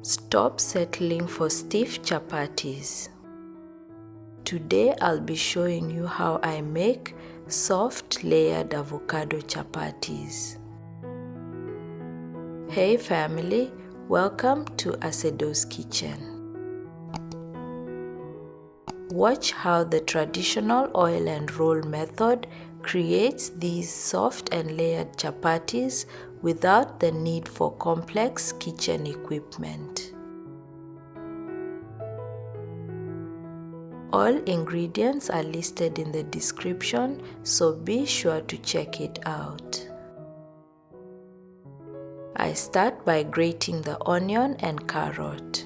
Stop settling for stiff chapatis. Today I'll be showing you how I make soft layered avocado chapatis. Hey family, welcome to Asedoskitchen. Watch how the traditional oil and roll method creates these soft and layered chapatis without the need for complex kitchen equipment. All ingredients are listed in the description, so be sure to check it out. I start by grating the onion and carrot.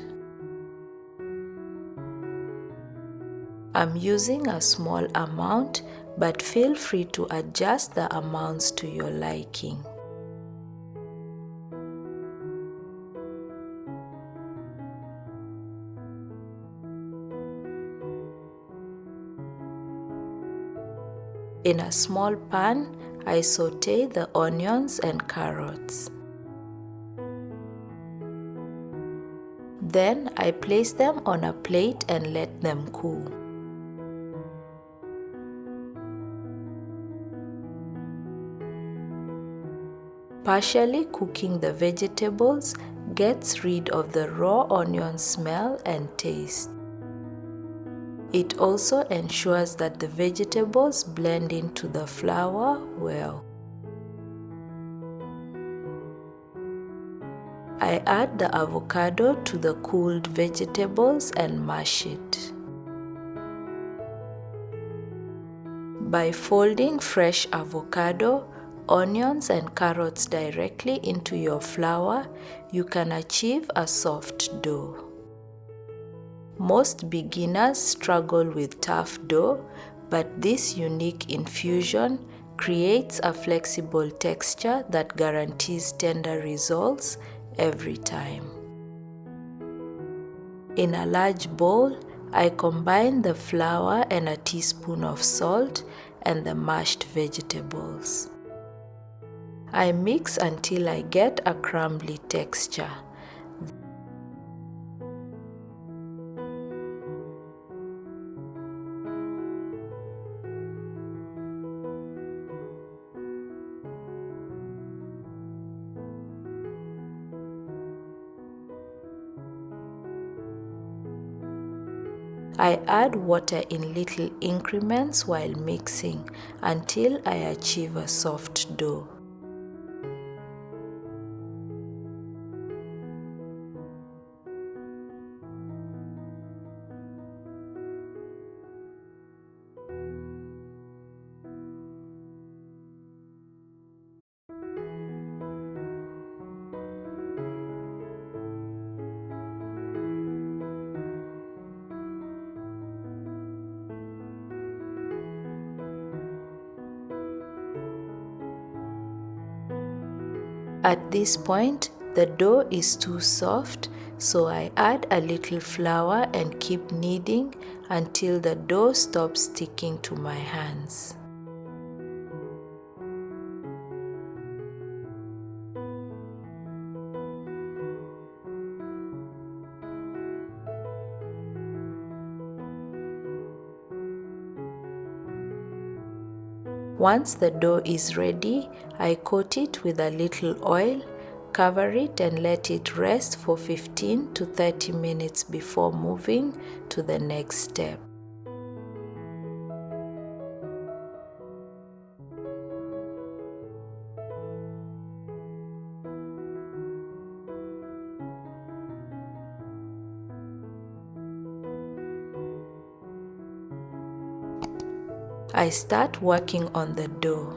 I'm using a small amount, but feel free to adjust the amounts to your liking. In a small pan, I saute the onions and carrots. Then I place them on a plate and let them cool. Partially cooking the vegetables gets rid of the raw onion smell and taste. It also ensures that the vegetables blend into the flour well. I add the avocado to the cooled vegetables and mash it. By folding fresh avocado, onions and carrots directly into your flour, you can achieve a soft dough. Most beginners struggle with tough dough, but this unique infusion creates a flexible texture that guarantees tender results every time. In a large bowl, I combine the flour and a teaspoon of salt and the mashed vegetables. I mix until I get a crumbly texture. I add water in little increments while mixing until I achieve a soft dough. At this point, the dough is too soft, so I add a little flour and keep kneading until the dough stops sticking to my hands. Once the dough is ready, I coat it with a little oil, cover it and let it rest for 15 to 30 minutes before moving to the next step. I start working on the dough.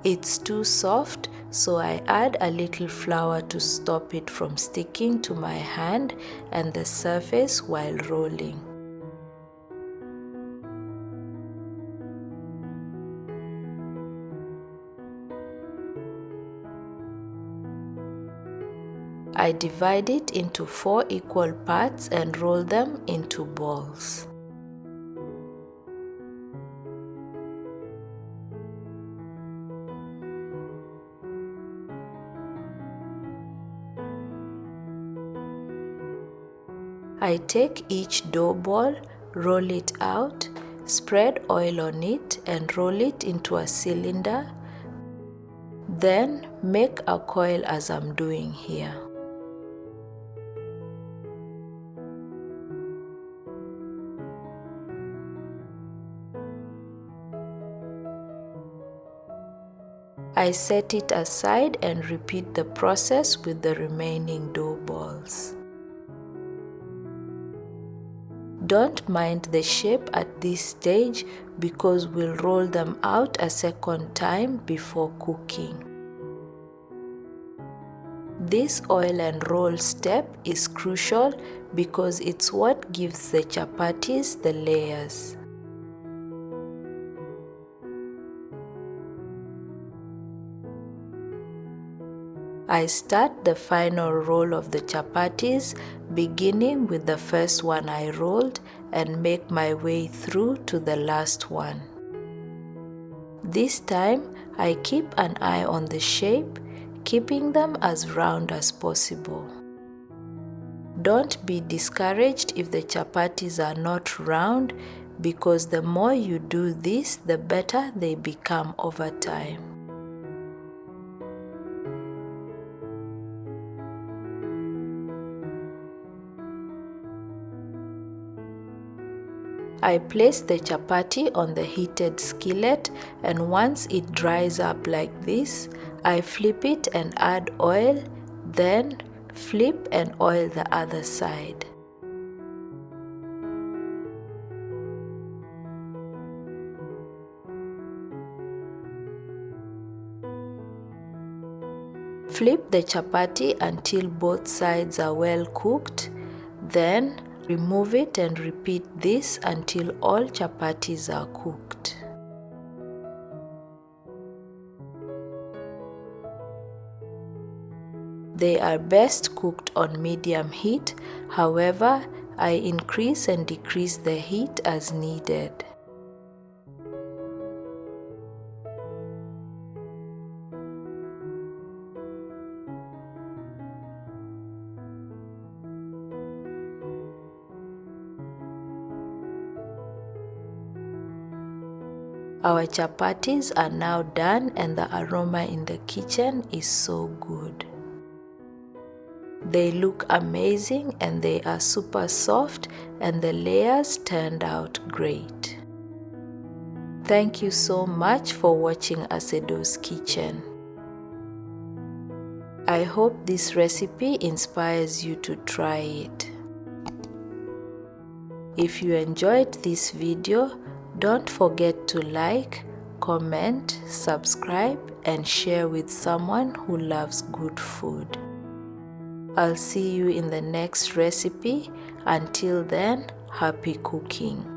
It's too soft, so I add a little flour to stop it from sticking to my hand and the surface while rolling. I divide it into 4 equal parts and roll them into balls. I take each dough ball, roll it out, spread oil on it and roll it into a cylinder. Then make a coil as I'm doing here. I set it aside and repeat the process with the remaining dough balls. Don't mind the shape at this stage because we'll roll them out a second time before cooking. This oil and roll step is crucial because it's what gives the chapatis the layers. I start the final roll of the chapatis, beginning with the first one I rolled and make my way through to the last one. This time, I keep an eye on the shape, keeping them as round as possible. Don't be discouraged if the chapatis are not round, because the more you do this, the better they become over time. I place the chapati on the heated skillet, and once it dries up like this, I flip it and add oil, then flip and oil the other side. Flip the chapati until both sides are well cooked, then remove it and repeat this until all chapatis are cooked. They are best cooked on medium heat, however, I increase and decrease the heat as needed. Our chapatis are now done and the aroma in the kitchen is so good. They look amazing and they are super soft and the layers turned out great. Thank you so much for watching Asedo's Kitchen. I hope this recipe inspires you to try it. If you enjoyed this video, don't forget to like, comment, subscribe, and share with someone who loves good food. I'll see you in the next recipe. Until then, happy cooking.